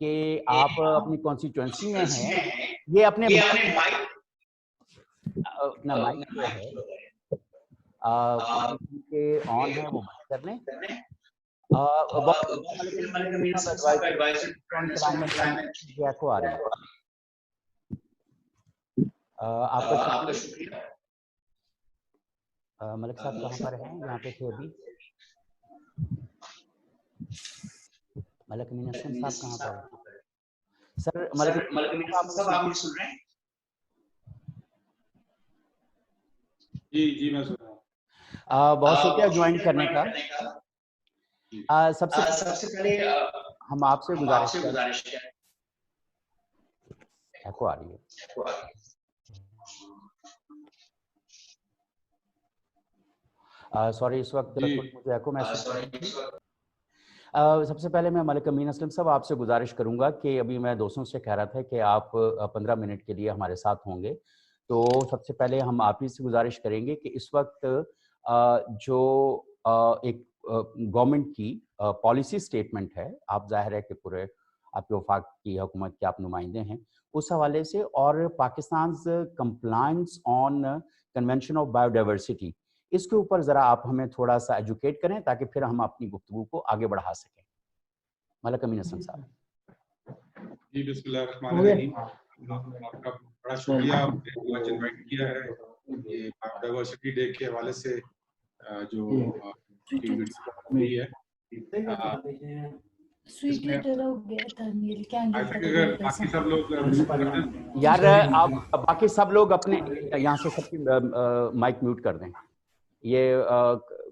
کہ آپ اپنی کانسٹیٹوئنسی میں ہیں، یہ اپنے اپنا مائک جو ہے کہ آن ہے وہ بند کر لیں. بہت ایکو آ رہی ہے. آپ کا شکریہ. ملک صاحب کہاں پر ہیں؟ یہاں پہ تھے ابھی. ملک امین اسلم صاحب کہاں پر ہیں؟ سر ملک امین اسلم صاحب آپ مجھے سن رہے ہیں؟ جی میں سن رہا ہوں. بہت شکریہ جوائن کرنے کا. سب سے پہلے ہم آپ سے گزارش کریں. ایکو آ رہی ہے. سوری اس وقت مجھے ایکو محسوس. سب سے پہلے میں ملک امین اسلم صاحب آپ سے گزارش کروں گا کہ ابھی میں دوستوں سے کہہ رہا تھا کہ آپ 15 منٹ کے لیے ہمارے ساتھ ہوں گے. تو سب سے پہلے ہم آپ ہی سے گزارش کریں گے کہ اس وقت جو ایک گورنمنٹ کی پالیسی سٹیٹمنٹ ہے، آپ ظاہر ہے کہ پورے آپ کے وفاق کی حکومت کے آپ نمائندے ہیں، اس حوالے سے اور Pakistan's compliance on convention of biodiversity, اس کے اوپر ذرا آپ ہمیں تھوڑا سا ایجوکیٹ کریں تاکہ پھر ہم اپنی گفتگو کو آگے بڑھا سکیں. ملک امین اسلم صاحب. جی بسم اللہ الرحمن الرحیم. آپ کا بڑا شکریہ آپ نے آج انوائٹ کیا ہے یہ بایو ڈائیورسٹی ڈے کے حوالے سے جو ہوئی ہے. باقی سب لوگ یار آپ باقی سب لوگ اپنے یہاں سے سب کی مائک میوٹ کر دیں. یہ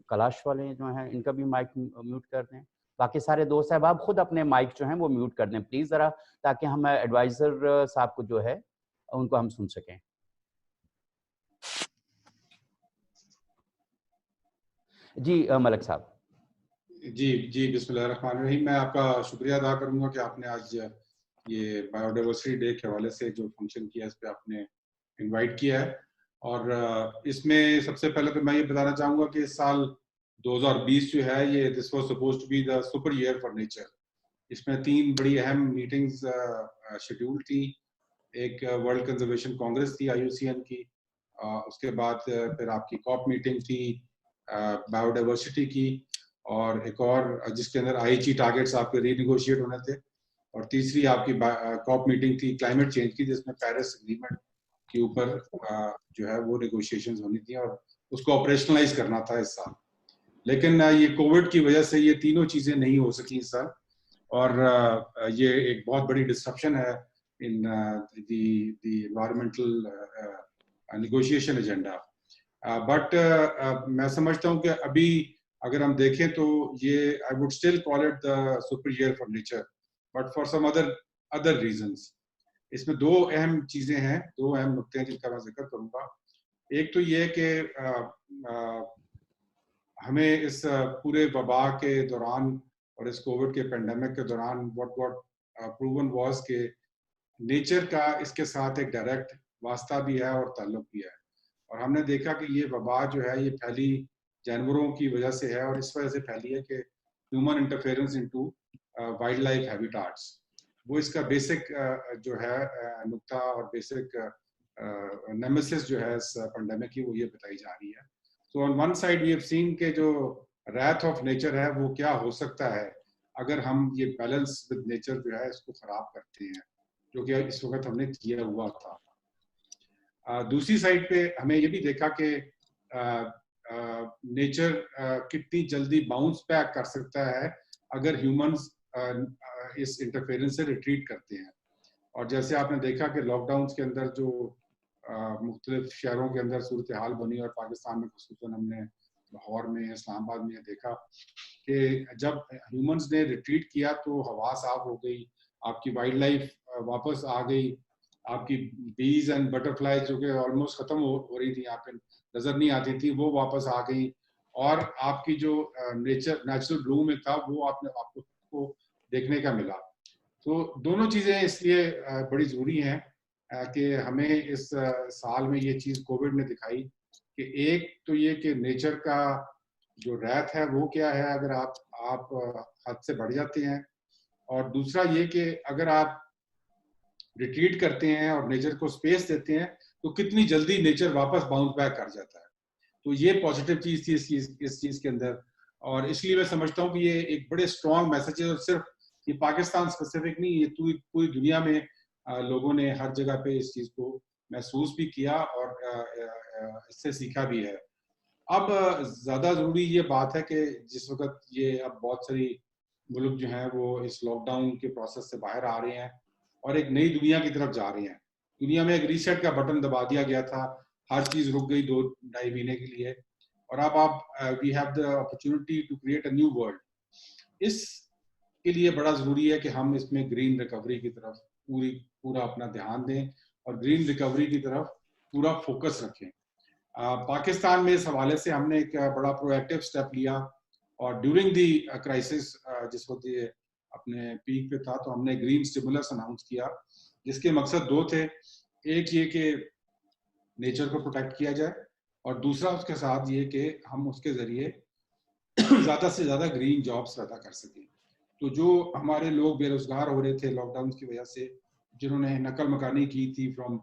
کلاش والے جو ہیں ان کا بھی مائک میوٹ کر دیں. باقی سارے دوست احباب خود اپنے مائک جو ہیں وہ میوٹ کر دیں پلیز ذرا، تاکہ ہم ایڈوائزر صاحب کو جو ہے ان کو ہم سن سکیں. جی ملک صاحب. جی بسم اللہ الرحمن الرحیم. میں آپ کا شکریہ ادا کروں گا کہ آپ نے آج یہ بایو ڈائیورسٹی ڈے کے حوالے سے جو فنکشن کیا اس پہ آپ نے انوائٹ کیا ہے. اور اس میں سب سے پہلے تو میں یہ بتانا چاہوں گا کہ اس سال 2020 جو ہے یہ this was supposed to be the super year for nature. اس میں 3 بڑی اہم میٹنگز شیڈیول تھی. ایک ورلڈ کنزرویشن کانگریس تھی IUCN کی، اس کے بعد پھر آپ کی کاپ میٹنگ تھی بایو ڈائیورسٹی کی، اور ایک اور جس کے اندر IHE ٹارگیٹس آپ کے ری نیگوشیٹ ہونے تھے، اور تیسری آپ کی کاپ میٹنگ تھی کلائمیٹ چینج کی جس میں پیرس اگریمنٹ کے اوپر جو ہے وہ نیگوشیشنز ہونی تھی اور اس کو آپریشنلائز کرنا تھا اس سال. لیکن یہ کووڈ کی وجہ سے یہ تینوں چیزیں نہیں ہو سکی اس سال، اور یہ ایک بہت بڑی ڈسرپشن ہے ان the environmental negotiation agenda. But میں سمجھتا ہوں کہ ابھی اگر ہم دیکھیں تو یہ I would still call it the super year for nature, but for some other reasons. اس میں 2 اہم چیزیں ہیں، 2 اہم نقطے ہیں جن کا میں ذکر کروں گا. ایک تو یہ کہ ہمیں اس پورے وبا کے دوران اور اس کووڈ کے پینڈیمک کے دوران what proven was کہ نیچر کا اس کے ساتھ ایک ڈائریکٹ واسطہ بھی ہے اور تعلق بھی ہے. اور ہم نے دیکھا کہ یہ وبا جو ہے یہ پھیلی جانوروں کی وجہ سے ہے، اور اس وجہ سے پھیلی ہے کہ human interference into wildlife habitats. وہ اس کا بیسک جو ہے نقطہ اور بیسک نیمیسس جو ہے اس پینڈیمک کی وہ یہ بتائی جا رہی ہے. So on one side we have seen کہ جو ریتھ آف نیچر ہے وہ کیا ہو سکتا ہے اگر ہم یہ بیلنس ود نیچر جو ہے اس کو خراب کرتے ہیں، جو کہ اس وقت ہم نے کیا ہوا تھا. دوسری سائڈ پہ ہمیں یہ بھی دیکھا کہ نیچر کتنی جلدی باؤنس بیک کر سکتا ہے اگر ہیومنز اس انٹرفیئرنس سے ریٹریٹ کرتے ہیں. اور جیسے آپ نے دیکھا کہ لاک ڈاؤنس کے اندر جو مختلف شہروں کے اندر صورتحال بنی، اور پاکستان میں خصوصاً ہم نے لاہور میں اسلام آباد میں دیکھا کہ جب ہیومنز نے ریٹریٹ کیا تو ہوا صاف ہو گئی، آپ کی وائلڈ لائف واپس آ گئی، آپ کی بیز اینڈ بٹر فلائی جو کہ آلموسٹ ختم ہو رہی تھی، یہاں پہ نظر نہیں آتی تھی، وہ واپس آ گئی، اور آپ کی جو نیچرل بلوم میں تھا وہ آپ کو دیکھنے کا ملا. تو دونوں چیزیں اس لیے بڑی ضروری ہیں کہ ہمیں اس سال میں یہ چیز کووڈ نے دکھائی کہ ایک تو یہ کہ نیچر کا جو ریت ہے وہ کیا ہے اگر آپ حد سے بڑھ جاتے ہیں، اور دوسرا یہ کہ اگر آپ ریٹریٹ کرتے ہیں اور نیچر کو اسپیس دیتے ہیں تو کتنی جلدی نیچر واپس باؤنس بیک کر جاتا ہے. تو یہ پازیٹیو چیز تھی اس چیز کے اندر, اور اس لیے میں سمجھتا ہوں کہ یہ ایک بڑے اسٹرانگ میسج ہے, اور صرف یہ پاکستان اسپیسیفک نہیں, یہ پوری دنیا میں لوگوں نے ہر جگہ پہ اس چیز کو محسوس بھی کیا اور اس سے سیکھا بھی ہے. اب زیادہ ضروری یہ بات ہے کہ جس وقت یہ اب بہت ساری ملک جو ہیں وہ اس لاک ڈاؤن کے پروسیس سے باہر آ رہے ہیں اور ایک نئی دنیا کی طرف جا رہے ہیں. دنیا میں ایک ریسیٹ کا بٹن دبا دیا گیا تھا, ہر چیز رک گئی 2-2.5 مہینے کے لیے, اور اب آپ we have the opportunity to create a new world. اس کے لیے بڑا ضروری ہے کہ ہم اس میں گرین ریکوری کی طرف پورا اپنا دھیان دیں اور گرین ریکوری کی طرف پورا فوکس رکھیں. پاکستان میں اس حوالے سے ہم نے ایک بڑا پرو ایکٹیو اسٹیپ لیا, اور ڈیورنگ دی کرائسس جس وقت یہ اپنے پیک پہ تھا تو ہم نے گرین اسٹیمولس اناؤنس کیا, جس کے مقصد 2 تھے. ایک یہ کہ نیچر کو پروٹیکٹ کیا جائے, اور دوسرا اس کے ساتھ یہ کہ ہم اس کے ذریعے زیادہ سے زیادہ گرین جابس پیدا کر سکیں. تو جو ہمارے لوگ بے روزگار ہو رہے تھے لاک ڈاؤن کی وجہ سے, جنہوں نے نقل مکانی کی تھی from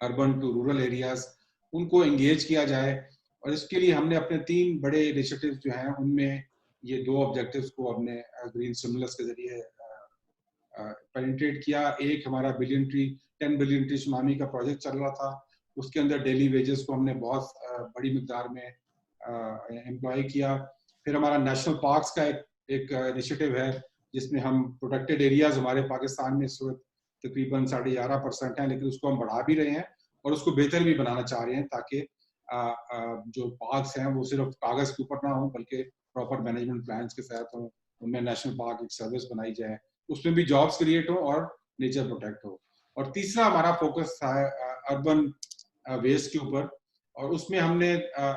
urban to rural areas, ان کو انگیج کیا جائے. اور اس کے لیے ہم نے اپنے 3 بڑے انیشیٹو جو ہیں ان میں یہ 2 آبجیکٹیوز کو ہم نے گرین اسٹیمولس کے ذریعے پینیٹریٹ کیا. ایک ہمارا 10 بلین ٹری سونامی کا پروجیکٹ چل رہا تھا, اس کے اندر ڈیلی ویجز کو ہم نے بہت بڑی مقدار میں امپلائی کیا. پھر ہمارا نیشنل پارکس کا ایک انیشیٹو ہے جس میں ہم پروٹیکٹڈ ایریاز ہمارے پاکستان میں اس وقت تقریباً 11.5% ہیں, لیکن اس کو ہم بڑھا بھی رہے ہیں اور اس کو بہتر بھی بنانا چاہ رہے ہیں تاکہ جو پارکس ہیں وہ صرف کاغذ کے اوپر نہ ہوں بلکہ پراپر مینجمنٹ پلانس کے ساتھ ہوں. ان میں نیشنل پارک ایک سروس بنائی جائے, اس میں بھی جابس کریٹ ہو اور نیچر پروٹیکٹ ہو. اور تیسرا ہمارا فوکس تھا اربن ویسٹ کے اوپر, اور اس میں ہم نے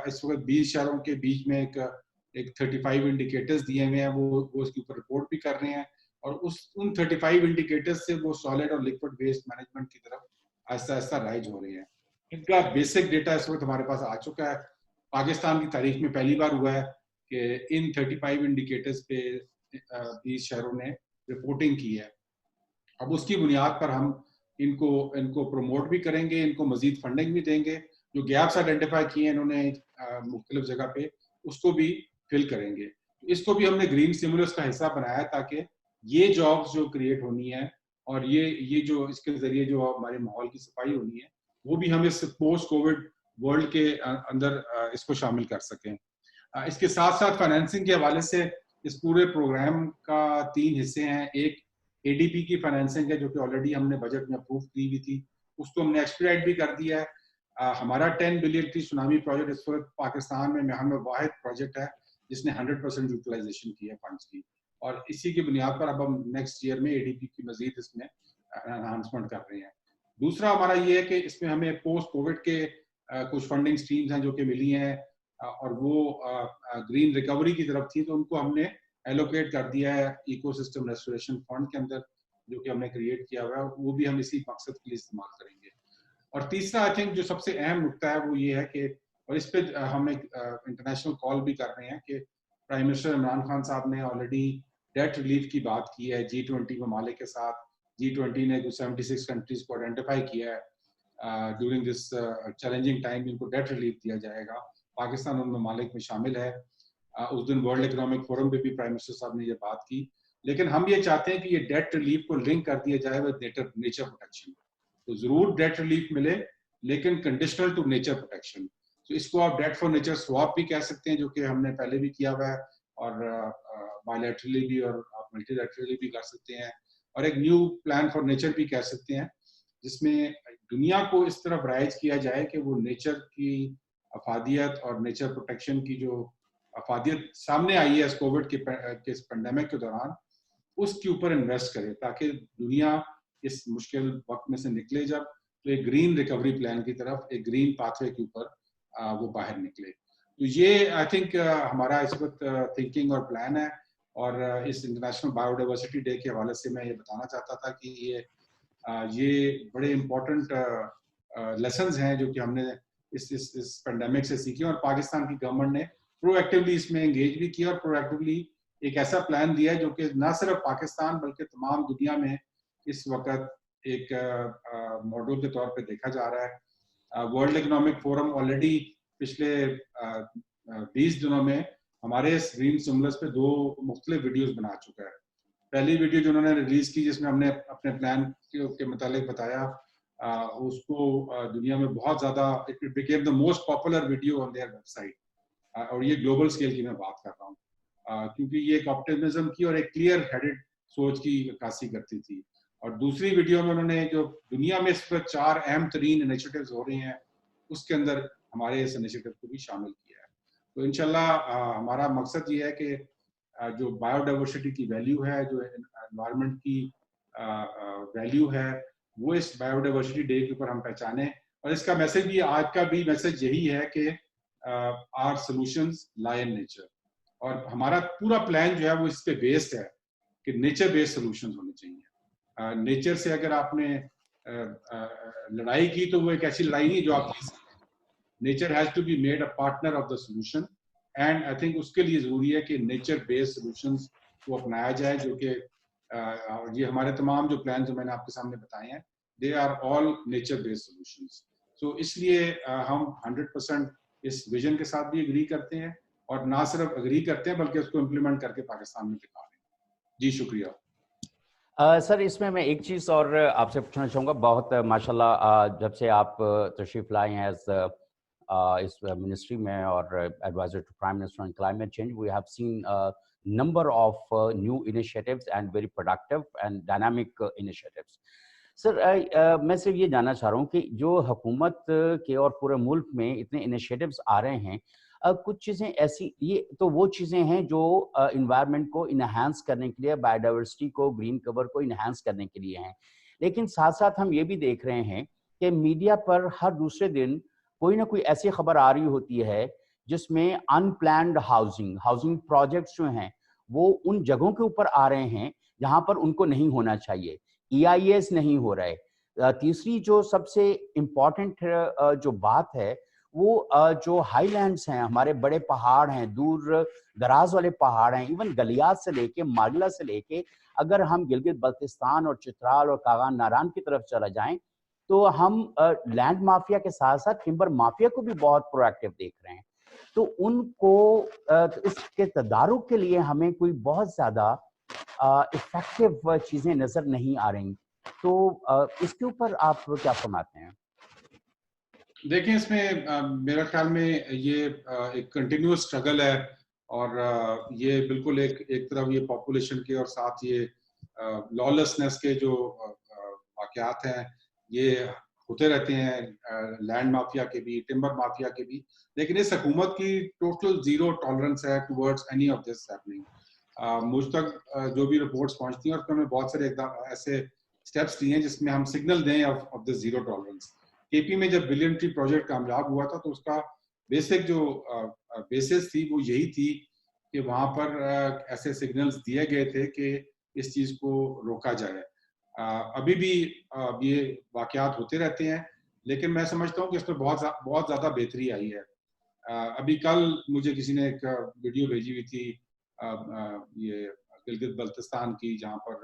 اس وقت 20 شہروں کے بیچ میں ایک 35 انڈیکیٹرز دیے ہوئے ہیں, وہ اس کے اوپر رپورٹ بھی کر رہے ہیں, اور ان 35 انڈیکیٹرز سے وہ سالڈ اور لیکوڈ ویسٹ مینجمنٹ کی طرف آہستہ آہستہ رائج ہو رہے ہیں. ان کا بیسک ڈیٹا اس وقت ہمارے پاس آ چکا ہے. پاکستان کی تاریخ میں پہلی بار ہوا ہے کہ ان 35 انڈیکیٹرز پہ 20 شہروں نے رپورٹنگ کی ہے. اب اس کی بنیاد پر ہم ان کو پروموٹ بھی کریں گے, ان کو مزید فنڈنگ بھی دیں گے. جو گیپس آئیڈینٹیفائی کیے ہیں انہوں نے مختلف جگہ پہ, اس کو بھی فل کریں گے. اس کو بھی ہم نے گرین اسٹیمولس کا حصہ بنایا تاکہ یہ جابس جو کریٹ ہونی ہے اور یہ جو اس کے ذریعے جو ہمارے ماحول کی صفائی ہونی ہے وہ بھی ہم اس پوسٹ کووڈ ورلڈ کے اندر اس کو شامل کر سکیں. اس کے ساتھ ساتھ فائنینسنگ کے حوالے سے اس پورے پروگرام کا 3 حصے ہیں. ایک اے ڈی پی کی فائنینسنگ ہے جو کہ آلریڈی ہم نے بجٹ میں اپروو کی ہوئی تھی, اس کو ہم نے ایکسپیڈائٹ بھی کر دیا ہے. ہمارا 10 بلین ٹری سونامی پروجیکٹ اس وقت پاکستان میں ہم واحد پروجیکٹ ہے جس نے 100% یوٹیلائزیشن کی ہے فنڈس کی, اور اسی کی بنیاد پر اب ہم نیکسٹ ایئر میں اے ڈی پی کی مزید اس میں انہانسمنٹ کر رہے ہیں. دوسرا ہمارا یہ ہے کہ اس میں ہمیں پوسٹ کووڈ کے کچھ فنڈنگ سٹریمز ہیں جو کہ ملی ہیں اور وہ گرین ریکوری کی طرف تھی, تو ان کو ہم نے ایلوکیٹ کر دیا ہے ایکو سسٹم ریسٹوریشن فنڈ کے اندر جو کہ ہم نے کریٹ کیا ہوا ہے, وہ بھی ہم اسی مقصد کے لیے استعمال کریں گے. اور تیسرا آئی تھنک جو سب سے اہم نکتہ ہے وہ یہ ہے کہ, اور اس پہ ہم ایک انٹرنیشنل کال بھی کر رہے ہیں کہ پرائم منسٹر عمران خان صاحب نے آلریڈی ڈیٹ ریلیف کی بات کی ہے G20 ممالک کے ساتھ. G20 نے 76 کنٹریز کو آئیڈینٹیفائی کیا ہے ڈیورنگ دس چیلنجنگ ٹائم, ان کو ڈیٹ ریلیف دیا جائے گا. پاکستان ان ممالک میں شامل ہے. اس دن ورلڈ اکنامک فورم پہ بھی پرائم منسٹر صاحب نے یہ بات کی, لیکن ہم یہ چاہتے ہیں کہ یہ ڈیٹ ریلیف کو لنک کر دیا جائے ود نیچر پروٹیکشن. تو ضرور ڈیٹ ریلیف ملے لیکن کنڈیشنل ٹو نیچر پروٹیکشن. تو اس کو آپ ڈیٹ فار نیچر سواپ بھی کہہ سکتے ہیں جو کہ ہم نے پہلے بھی کیا ہوا ہے, اور بائیلیٹرلی بھی اور ملٹی لیٹرلی بھی کر سکتے ہیں, اور ایک نیو پلان فار نیچر بھی کہہ سکتے ہیں جس میں دنیا کو اس طرف رائج کیا جائے کہ وہ نیچر کی افادیت اور نیچر پروٹیکشن کی جو افادیت سامنے آئی ہے اس کووڈ کے پینڈیمک کے دوران, اس کے اوپر انویسٹ کرے تاکہ دنیا اس مشکل وقت میں سے نکلے جب تو ایک گرین ریکوری پلان کی طرف, ایک گرین پاتھ وے کے اوپر وہ باہر نکلے. تو یہ آئی تھنک ہمارا اس وقت تھنکنگ اور پلان ہے. اور اس انٹرنیشنل بایو ڈائیورسٹی ڈے کے حوالے سے میں یہ بتانا چاہتا تھا کہ یہ بڑے امپورٹنٹ لیسنز ہیں جو کہ ہم نے اس پینڈیمک سے سیکھے, اور پاکستان کی گورنمنٹ نے پرو ایکٹیولی اس میں انگیج بھی کیا اور پرو ایکٹیولی ایک ایسا پلان دیا ہے جو کہ نہ صرف پاکستان بلکہ تمام دنیا میں اس وقت ایک ماڈل کے طور پہ دیکھا جا رہا ہے. ورلڈ اکنامک فورم آلریڈی پچھلے 20 دنوں میں ہمارے اس گرین اسٹیمولس پہ 2 مختلف ویڈیوز بنا چکا ہے. پہلی ویڈیو جو انہوں نے ریلیز کی جس میں ہم نے اپنے پلان کے متعلق بتایا, اس کو دنیا میں بہت زیادہ it became the most popular video on their website, اور یہ گلوبل اسکیل کی میں بات کر رہا ہوں, کیونکہ یہ ایک آپٹمزم کی اور ایک کلیئر ہیڈڈ سوچ کی عکاسی کرتی تھی. اور دوسری ویڈیو میں انہوں نے جو دنیا میں اس پر 4 اہم ترین انیشیٹوز ہو رہے ہیں اس کے اندر ہمارے اس انیشیٹو کو بھی شامل کیا ہے. تو انشاءاللہ ہمارا مقصد یہ ہے کہ جو بایو ڈائیورسٹی کی ویلیو ہے, جو انوائرمنٹ کی ویلیو ہے, وہ اس بایو ڈائیورسٹی ڈے کے اوپر ہم پہچانیں. اور اس کا میسج بھی, آج کا بھی میسج یہی ہے کہ our solutions lie in nature. اور ہمارا پورا پلان جو ہے وہ اس پہ بیسڈ ہے کہ نیچر بیسڈ سولوشنز ہونے چاہیے. نیچر سے اگر آپ نے لڑائی کی تو وہ ایک ایسی لڑائی نہیں جو آپ کی سکتے. Nature has to be made a partner of the solution, and I think اس کے لیے ضروری ہے کہ نیچر بیسڈ سولوشنز کو اپنایا جائے, جو کہ یہ ہمارے تمام جو پلان جو میں نے آپ کے سامنے بتائے ہیں they are all nature based solutions. So اس لیے ہم 100% اس ویژن کے ساتھ بھی اگری کرتے ہیں, اور نہ صرف اگری کرتے ہیں بلکہ اس کو امپلیمنٹ کر کے پاکستان میں دکھا رہے ہیں. جی شکریہ. سر اس میں ایک چیز اور آپ سے پوچھنا چاہوں گا. بہت ماشاءاللہ جب سے آپ تشریف لائے ہیں ایز اس منسٹری میں اور adviser to prime minister on climate change, we have seen number of new initiatives and very productive and dynamic initiatives. سر میں صرف یہ جاننا چاہ رہا ہوں کہ جو حکومت کے اور پورے ملک میں اتنے انیشیٹوز آ رہے ہیں, کچھ چیزیں ایسی, یہ تو وہ چیزیں ہیں جو انوائرمنٹ کو انہانس کرنے کے لیے, بایو ڈائیورسٹی کو, گرین کور کو انہانس کرنے کے لیے ہیں. لیکن ساتھ ساتھ ہم یہ بھی دیکھ رہے ہیں کہ میڈیا پر ہر دوسرے دن کوئی نہ کوئی ایسی خبر آ رہی ہوتی ہے جس میں ان پلانڈ ہاؤسنگ پروجیکٹس جو ہیں وہ ان جگہوں کے اوپر آ رہے ہیں جہاں پر ان کو نہیں ہونا چاہیے, EIS نہیں ہو رہے. تیسری جو سب سے امپورٹنٹ جو بات ہے وہ جو ہائی لینڈز ہیں, ہمارے بڑے پہاڑ ہیں, دور دراز والے پہاڑ ہیں, ایون گلیات سے لے کے ماڈلہ سے لے کے اگر ہم گلگت بلتستان اور چترال اور کاغان ناران کی طرف چلا جائیں تو ہم لینڈ مافیا کے ساتھ ساتھ ٹمبر مافیا کو بھی بہت پروایکٹیو دیکھ رہے ہیں. تو ان کو اس کے تدارک کے لیے ہمیں کوئی بہت زیادہ افیکٹو چیزیں نظر نہیں آ رہی. تو اس کے اوپر آپ کیا فرماتے ہیں؟ دیکھیں اس میں میرا خیال میں یہ ایک کنٹینیوس اسٹرگل ہے, اور یہ بالکل ایک طرف یہ پاپولیشن کے اور ساتھ یہ لالسنس کے جو واقعات ہیں یہ ہوتے رہتے ہیں, لینڈ مافیا کے بھی, ٹمبر مافیا کے بھی. لیکن اس حکومت کی ٹوٹل زیرو ٹالرنس ہے towards any of this happening. مجھ تک جو بھی رپورٹس پہنچتی ہیں اس میں بہت سارے ایسے اسٹیپس لیے ہیں جس میں ہم سگنل دیں آف دس زیرو ٹالرنس. کے پی میں جب بلین ٹری پروجیکٹ کامیاب ہوا تھا تو اس کا بیسک جو بیسس تھی وہ یہی تھی کہ وہاں پر ایسے سگنلز دیے گئے تھے کہ اس چیز کو روکا جائے. ابھی بھی یہ واقعات ہوتے رہتے ہیں, لیکن میں سمجھتا ہوں کہ اس میں بہت زیادہ بہتری آئی ہے. ابھی کل مجھے کسی نے ایک ویڈیو بھیجی ہوئی تھی یہ گلگت بلتستان کی, جہاں پر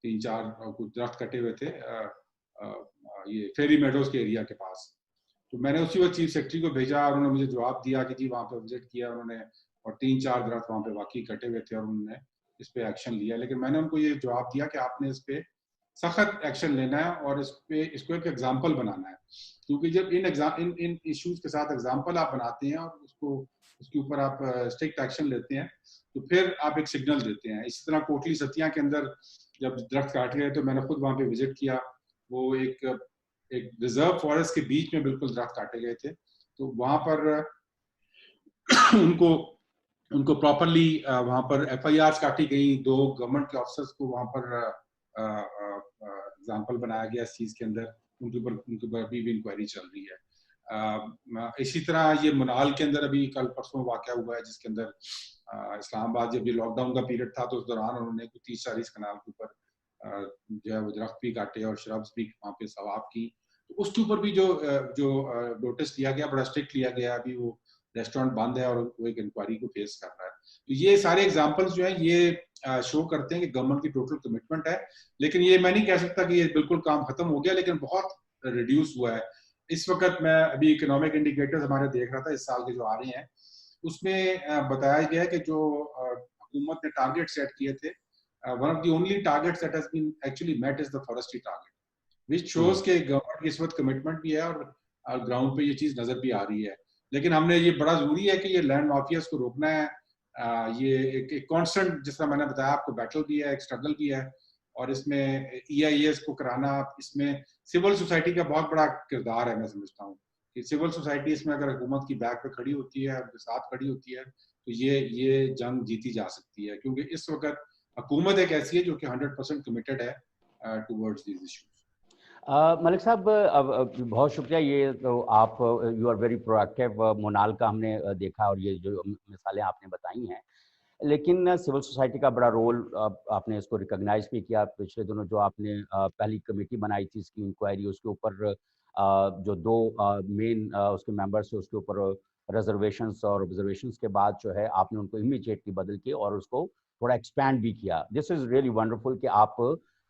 3-4 کچھ درخت کٹے ہوئے تھے یہ فیری میڈوز کے ایریا کے پاس. تو میں نے اسی وقت چیف سیکرٹری کو بھیجا اور انہوں نے مجھے جواب دیا کہ جی وہاں پہ وزٹ کیا انہوں نے, اور 3-4 درخت وہاں پہ واقعی کٹے ہوئے تھے اور انہوں نے اس پہ ایکشن لیا. لیکن میں نے ان کو یہ جواب دیا کہ آپ نے اس پہ سخت ایکشن لینا ہے اور اس کو ایک ایگزامپل بنانا ہے, کیونکہ جب ان ایشوز کے ساتھ ایگزامپل آپ بناتے ہیں اور اس کے اوپر آپ اسٹرکٹ ایکشن لیتے ہیں تو پھر آپ ایک سگنل دیتے ہیں. اسی طرح کوٹلی ستیاں کے اندر جب درخت کاٹ گئے تو میں نے خود وہاں پہ وزٹ کیا. وہ ایک ریزرو فارسٹ کے بیچ میں بالکل درخت کاٹے گئے تھے. تو وہاں پر ان کو پراپرلی وہاں پر FIRs کاٹی گئی. 2 گورنمنٹ کے آفیسرز کو وہاں پر ایگزامپل بنایا گیا اس چیز کے اندر. ان کے اوپر ابھی بھی انکوائری چل رہی ہے. اسی طرح یہ منال کے اندر ابھی کل پرسوں واقعہ ہوا ہے جس کے اندر اسلام آباد جب یہ لاک ڈاؤن کا پیریڈ تھا تو اس دوران انہوں نے 30-40 کنال کے اوپر جو ہے وہ درخت بھی کاٹے اور شربس بھی وہاں پہ ثواب کی. تو اس کے اوپر بھی جو نوٹس لیا گیا, بڑا اسٹرکٹ لیا گیا. ابھی وہ ریسٹورینٹ بند ہے اور وہ ایک انکوائری کو فیس کر رہا ہے. تو یہ سارے ایگزامپلس جو ہیں یہ شو کرتے ہیں کہ گورنمنٹ کی ٹوٹل کمٹمنٹ ہے. لیکن یہ میں نہیں کہہ سکتا کہ یہ بالکل کام ختم ہو گیا, لیکن بہت ریڈیوس ہوا ہے. اس وقت میں ابھی اکنامک انڈیکیٹرز ہمارے دیکھ رہا تھا اس سال کے جو آ رہے ہیں, اس میں بتایا گیا ہے کہ جو حکومت نے ٹارگیٹ سیٹ کیے تھے, one of the only targets that has been actually met is the forestry target, which shows کہ گورنمنٹ کی اس وقت کمٹمنٹ بھی ہے اور گراؤنڈ پہ یہ چیز نظر بھی آ رہی ہے. لیکن ہم نے یہ بڑا ضروری ہے کہ یہ لینڈ مافیاز کو روکنا ہے. یہ ایک کانسٹنٹ, جس طرح میں نے بتایا آپ کو, بیٹل بھی ہے, ایک اسٹرگل بھی ہے, اور اس میں EIAs کو کرانا, اس میں سول سوسائٹی کا بہت بڑا کردار ہے. میں سمجھتا ہوں کہ سول سوسائٹی اس میں اگر حکومت کی بیک پہ کھڑی ہوتی ہے, ساتھ کھڑی ہوتی ہے, تو یہ جنگ جیتی جا سکتی ہے, کیونکہ اس وقت حکومت ایک ایسی ہے جو کہ 100% کمیٹڈ ہے ٹورڈز دیز ایشوز. ملک صاحب بہت شکریہ. یہ تو آپ you are very proactive. Monal کا ہم نے دیکھا اور یہ جو مثالیں آپ نے بتائی ہیں, لیکن سول سوسائٹی کا بڑا رول آپ نے اس کو ریکگنائز بھی کیا. پچھلے دنوں جو آپ نے پہلی کمیٹی بنائی تھی اس کی انکوائری, اس کے اوپر جو 2 مین اس کے ممبرس ہیں, اس کے اوپر ریزرویشنس اور آبزرویشنس کے بعد جو ہے آپ نے ان کو امیجیٹلی بدل کے اور اس کو تھوڑا ایکسپینڈ بھی کیا. دس از ریئلی ونڈرفل کہ آپ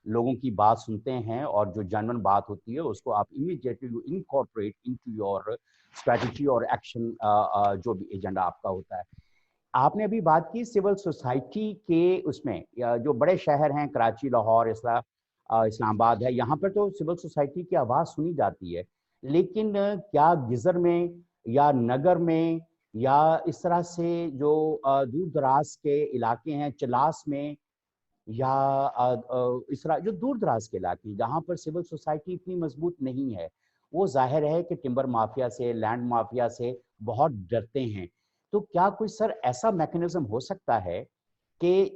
لوگوں کی بات سنتے ہیں اور جو جنرل بات ہوتی ہے اس کو آپ immediately incorporate into your strategy اور ایکشن, جو بھی ایجنڈا آپ کا ہوتا ہے. آپ نے ابھی بات کی سول سوسائٹی کے, اس میں جو بڑے شہر ہیں کراچی, لاہور, اسلام آباد ہے, یہاں پر تو سول سوسائٹی کی آواز سنی جاتی ہے. لیکن کیا گزر میں یا نگر میں یا اس طرح سے جو دور دراز کے علاقے ہیں, چلاس میں, یا اس طرح جو دور دراز کے علاقے ہیں جہاں پر سول سوسائٹی اتنی مضبوط نہیں ہے, وہ ظاہر ہے کہ ٹمبر مافیا سے, لینڈ مافیا سے بہت ڈرتے ہیں, تو کیا کوئی سر ایسا میکنزم ہو سکتا ہے کہ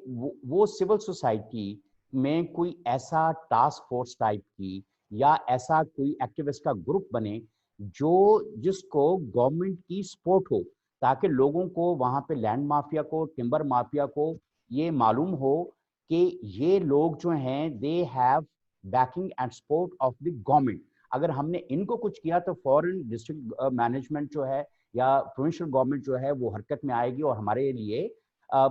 وہ سول سوسائٹی میں کوئی ایسا ٹاسک فورس ٹائپ کی یا ایسا کوئی ایکٹیوسٹ کا گروپ بنے جس کو گورنمنٹ کی سپورٹ ہو, تاکہ لوگوں کو وہاں پہ لینڈ مافیا کو, ٹمبر مافیا کو یہ معلوم ہو کہ یہ لوگ جو ہیں they have backing and support of the government. اگر ہم نے ان کو کچھ کیا تو فوراً ڈسٹرکٹ مینجمنٹ جو ہے یا پروونشل گورنمنٹ جو ہے وہ حرکت میں آئے گی اور ہمارے لیے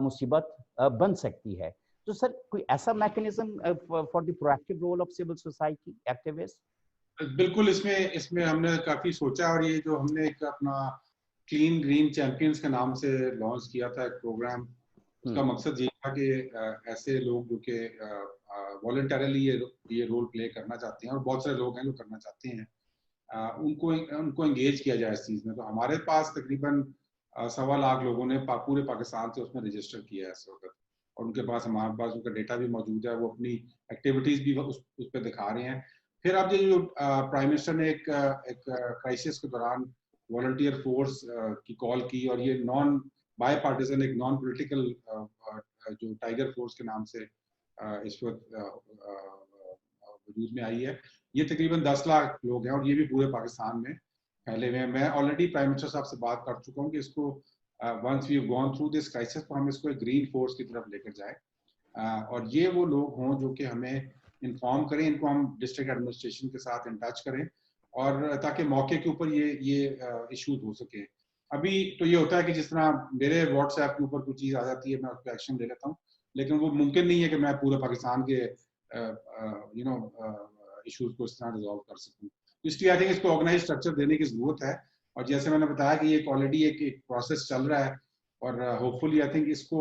مصیبت بن سکتی ہے. تو سر کوئی ایسا mechanism for the proactive role of civil society activist? بالکل, اس میں ہم نے کافی سوچا, اور یہ جو ہم نے ایک اپنا کلین گرین چیمپئنز کے نام سے لانچ کیا تھا ایک پروگرام, اس کا مقصد یہ تھا کہ ایسے لوگ جو کہ والنٹریلی یہ رول پلے کرنا چاہتے ہیں, اور بہت سارے لوگ ہیں جو کرنا چاہتے ہیں, ان کو انگیج کیا جائے اس چیز میں. تو ہمارے پاس تقریباً 1.25 لاکھ لوگوں نے پورے پاکستان سے اس میں رجسٹر کیا ہے اس وقت, اور ان کے پاس, ہمارے پاس ان کا ڈیٹا بھی موجود ہے, وہ اپنی ایکٹیویٹیز بھی اس پہ دکھا رہے ہیں. پھر اب جو پرائم منسٹر نے ایک کرائسس کے دوران والنٹیئر فورس کی کال کی, اور یہ نان بائی پارٹیزن, ایک نان پولیٹیکل جو ٹائیگر فورس کے نام سے اس وقت وجود میں آئی ہے. یہ تقریباً 10 لاکھ لوگ ہیں, اور یہ بھی پورے پاکستان میں پھیلے ہوئے ہیں. میں آلریڈی پرائم منسٹر صاحب سے بات کر چکا ہوں کہ اس کو once we have gone through this crisis, تو ہم اس کو ایک گرین فورس کی طرف لے کر جائیں, اور یہ وہ لوگ ہوں جو کہ ہمیں انفارم کریں, ان کو ہم ڈسٹرکٹ ایڈمنسٹریشن کے ساتھ ان ٹچ کریں, اور تاکہ موقع کے اوپر یہ ایشوز ہو سکے. ابھی تو یہ ہوتا ہے کہ جس طرح میرے واٹس ایپ کے اوپر کوئی چیز آ جاتی ہے, میں اس پہ ایکشن لے لیتا ہوں, لیکن وہ ممکن نہیں ہے کہ میں پورے پاکستان کے ایشوز کو اس طرح ریزالو کر سکوں. اس لیے آئی تھنک اس کو آرگنائز اسٹرکچر دینے کی ضرورت ہے, اور جیسے میں نے بتایا کہ یہ آلریڈی ایک پروسیس چل رہا ہے, اور ہوپ فلی آئی تھنک اس کو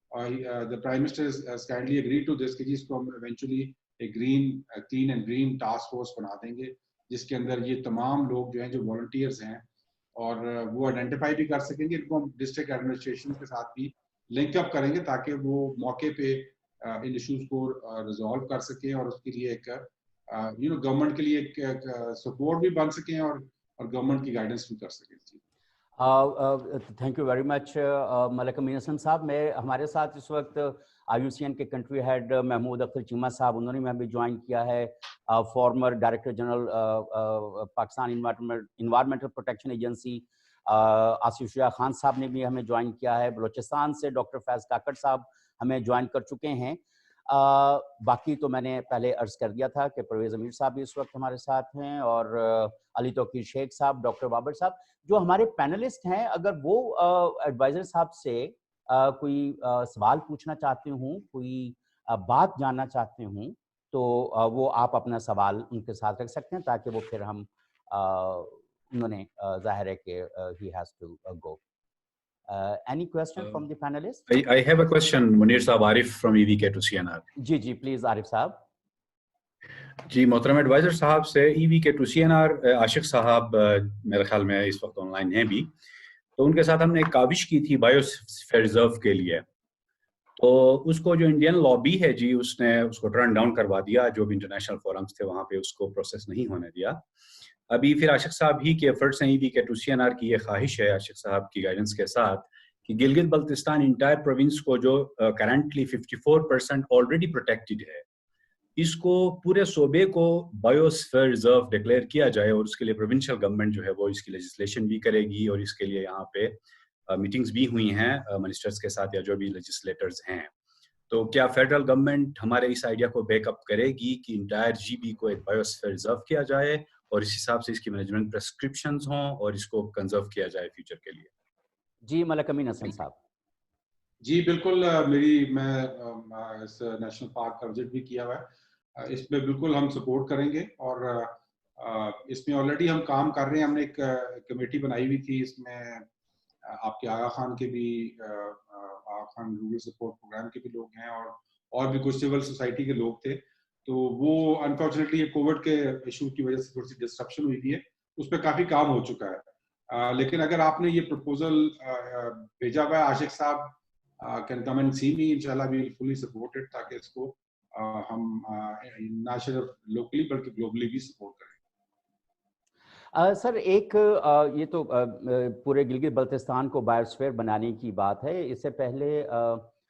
the Prime Minister has kindly agreed to this کہ جس کو ہم ایونچولی ایک clean and green task force بنا دیں گے, جس کے اندر یہ تمام لوگ جو ہیں جو والنٹیئرز ہیں, اور وہ آئیڈینٹیفائی بھی کر سکیں گے, ان کو ہم ڈسٹرکٹ ایڈمنسٹریشن کے ساتھ بھی لنک اپ کریں گے تاکہ وہ موقع پہ ان ایشوز کو ریزالو کر سکیں, اور اس کے لیے ایک گورنمنٹ کے لیے ایک سپورٹ بھی بن سکیں, اور گورنمنٹ کی گائیڈنس بھی کر سکیں. Thank you very much Malik Amin Hasan sahib. ہمارے ساتھ اس وقت IUCN کے کنٹری ہیڈ محمود اختر چیمہ صاحب, انہوں نے بھی جوائن کیا ہے. Former director general Pakistan environmental protection agency Asif Shuja Khan sahib نے بھی ہمیں جوائن کیا ہے. بلوچستان سے ڈاکٹر فیض کاکڑ صاحب ہمیں جوائن کر چکے ہیں. باقی تو میں نے پہلے عرض کر دیا تھا کہ پرویز امیر صاحب بھی اس وقت ہمارے ساتھ ہیں اور علی توقیر شیخ صاحب، ڈاکٹر بابر صاحب، جو ہمارے پینلسٹ ہیں. اگر وہ ایڈوائزر صاحب سے کوئی سوال پوچھنا چاہتے ہوں، کوئی بات جاننا چاہتے ہوں، تو وہ آپ اپنا سوال ان کے ساتھ رکھ سکتے ہیں تاکہ وہ پھر ہم انہوں نے ظاہر ہے کہ he has to go. Any question from the panelists? I have a question, Munir Saab, Arif from EVK to CNR. جی جی پلیز عارف صاحب. جی محترم ایڈوائزر صاحب سے EVK to CNR عاشق صاحب میرے خیال میں اس وقت آن لائن ہیں بھی، تو ان کے ساتھ ہم نے ایک کاوش کی تھی بایوسفیر ریزرو کے لیے، تو اس کو جو انڈین لابی ہے جی اس نے اس کو ٹرن ڈاؤن کروا دیا، جو بھی انٹرنیشنل فورمز تھے وہاں پہ اس کو پروسیس نہیں ہونے دیا. ابھی پھر عاشق صاحب ہی کے ایفرٹس ہیں، EVK to CNR کی یہ خواہش ہے عاشق صاحب کی گائیڈنس کے ساتھ کہ گلگت بلتستان انٹائر پروونس کو جو کرنٹلی 54% آلریڈی پروٹیکٹڈ ہے، اس کو پورے صوبے کو بایوسفیر ریزرو ڈکلیئر کیا جائے، اور اس کے لیے پروونشل گورنمنٹ جو ہے وہ اس کی لیجسلیشن بھی کرے گی، اور اس کے لیے یہاں پہ میٹنگز بھی ہوئی ہیں منسٹرز کے ساتھ یا جو بھی لیجسلیٹرز ہیں. تو کیا فیڈرل گورنمنٹ ہمارے اس آئیڈیا کو بیک اپ کرے گی کہ انٹائر GB کو ایک بایوسفیر ریزرو کیا جائے اور اس حساب سے اس کی مینجمنٹ پرسکرپشنز ہوں اور اس کو کنزرو کیا جائے فیوچر کے لیے؟ جی ملک امین حسن صاحب. جی بالکل، میں اس نیشنل پارک کا وزٹ بھی کیا ہوا ہے، اس میں بالکل ہم سپورٹ کریں گے، اور اس میں آلریڈی ہم کام کر رہے ہیں. ہم نے ایک کمیٹی بنائی ہوئی تھی، اس میں آپ کے آغا خان کے بھی آغا خان رورل سپورٹ پروگرام کے بھی لوگ ہیں، اور بھی کچھ سول سوسائٹی کے لوگ تھے. تو وہ انفارچونیٹلی کووڈ کے ایشو کی وجہ سے تھوڑی سی ڈسٹرپشن ہوئی تھی، اس پہ کافی کام ہو چکا ہے. لیکن اگر آپ نے یہ پروپوزل بھیجا ہوا ہے، عاشق صاحب can come and see me, inshallah we will fully support it تاکہ اس کو ہم نہ صرف لوکلی بلکہ گلوبلی بھی سپورٹ کریں. سر ایک یہ تو پورے گلگت بلتستان کو بایوسفیر بنانے کی بات ہے. اس سے پہلے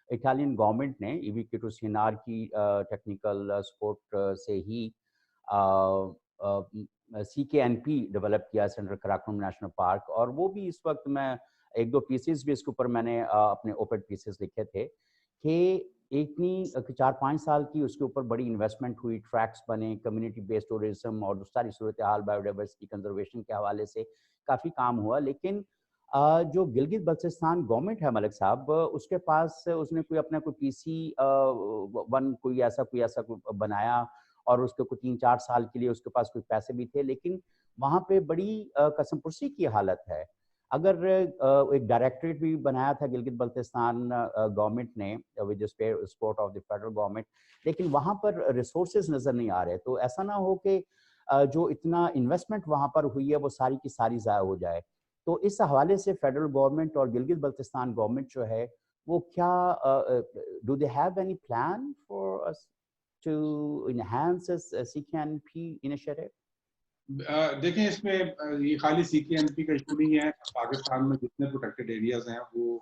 اٹالین گورنمنٹ نے EVK to CNR کی ٹیکنیکل سپورٹ سے ہی CKNP ڈیولپ کیا سینٹرل کراکرم نیشنل پارک، اور وہ بھی اس وقت میں ایک دو پیسز بھی اس کے اوپر میں نے اپنے اوپن پیسز لکھے تھے کہ اتنی 4-5 سال کی اس کے اوپر بڑی انویسٹمنٹ ہوئی، ٹریکس بنے، کمیونٹی بیسڈ ٹورزم اور ساری صورتحال بایو ڈائیورسٹی کنزرویشن کے حوالے سے کافی کام ہوا. لیکن جو گلگت بلتستان گورنمنٹ ہے ملک صاحب، اس کے پاس اس نے کوئی اپنا کوئی PC1 کوئی ایسا بنایا، اور اس کے کوئی 3-4 سال کے لیے اس کے پاس کوئی پیسے بھی تھے، لیکن وہاں پہ بڑی قسم پرسی کی حالت ہے. اگر ایک ڈائریکٹریٹ بھی بنایا تھا گلگت بلتستان گورنمنٹ نے with support of the federal government, لیکن وہاں پر ریسورسز نظر نہیں آ رہے. تو ایسا نہ ہو کہ جو اتنا انویسٹمنٹ وہاں پر ہوئی ہے وہ ساری کی ساری ضائع ہو جائے. تو اس حوالے سے فیڈرل گورنمنٹ اور گلگت بلتستان گورنمنٹ جو ہے وہ کیا do they have any plan for us to enhance this CKNP initiative? دیکھیں اس میں یہ خالی CKNP کا ایشو نہیں ہے. پاکستان میں جتنے پروٹیکٹڈ ایریاز ہیں وہ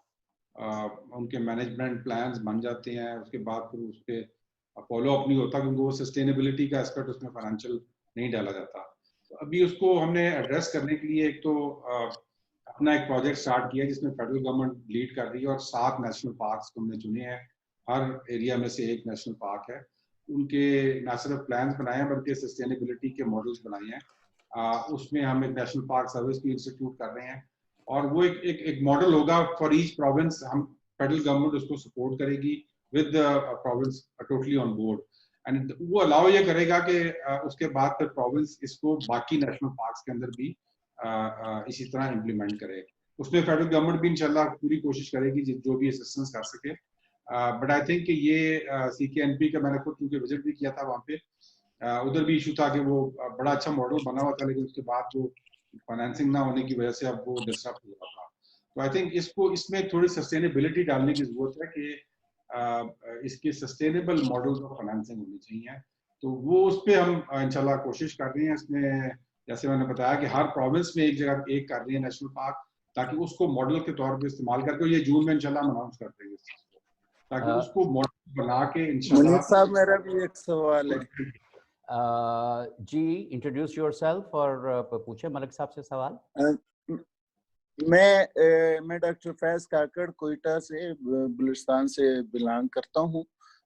ان کے مینجمنٹ پلانز بن جاتے ہیں، اس کے بعد پھر اس پہ فالو اپ نہیں ہوتا کیونکہ وہ سسٹینیبلٹی کا اسپیکٹ اس میں فائنینشیل نہیں ڈالا جاتا. تو ابھی اس کو ہم نے ایڈریس کرنے کے لیے ایک تو اپنا ایک پروجیکٹ سٹارٹ کیا جس میں فیڈرل گورنمنٹ لیڈ کر رہی ہے، اور 7 نیشنل پارکس ہم نے چنے ہیں، ہر ایریا میں سے ایک نیشنل پارک ہے. ان کے نہ صرف پلانز بنائے ہیں بلکہ سسٹینیبلٹی کے ماڈلز بنائے ہیں. اس میں ہم ایک نیشنل پارک سروس بھی انسٹیٹیوٹ کر رہے ہیں، اور وہ ایک ماڈل ہوگا فار ایچ پروونس. ہم فیڈرل گورنمنٹ اس کو سپورٹ کرے گی with province totally on board, and وہ الاؤ یہ کرے گا کہ اس کے بعد پھر پروونس اس کو باقی نیشنل پارکس کے اندر بھی اسی طرح امپلیمنٹ کرے. اس میں فیڈرل گورنمنٹ بھی انشاءاللہ پوری کوشش کرے گی جو بھی اسسٹنس کر سکے. بٹ آئی تھنک کہ یہ CKNP کا میں نے خود کیونکہ وزٹ بھی کیا تھا وہاں پہ، ادھر بھی ایشو تھا کہ وہ بڑا اچھا ماڈل بنا ہوا تھا، لیکن اس کے بعد وہ فائنینسنگ نہ ہونے کی وجہ سے اب وہ ڈسٹرب ہوا تھا. تو آئی تھنک اس میں تھوڑی سسٹینیبلٹی ڈالنے کی ضرورت ہے کہ اس کے سسٹینیبل ماڈل آف فائنینسنگ ہونی چاہیے. تو وہ اس پہ ہم انشاءاللہ کوشش کر رہے ہیں. اس میں جیسے میں نے بتایا کہ ہر پروونس میں ایک جگہ ایک کر رہے ہیں نیشنل پارک، تاکہ اس کو ماڈل کے طور پہ استعمال کر کے، یہ جون میں انشاءاللہ ہم اناؤنس کر دیں گے تاکہ اس کو ماڈل بنا کے انشاءاللہ. منیر صاحب میرا بھی ایک سوال ہے. جی انٹروڈیوس یور سیلف اور پوچھیں ملک صاحب سے سوال. میں ڈاکٹر فیض کاکڑ کوئٹہ سے بلوچستان سے بلانگ کرتا ہوں.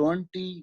20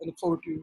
I look forward to you.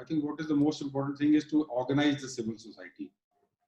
I think what is the most important thing is to organize the civil society.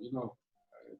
you know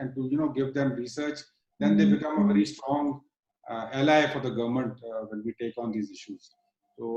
and to give them research, then they become a very strong ally for the government when we take on these issues. So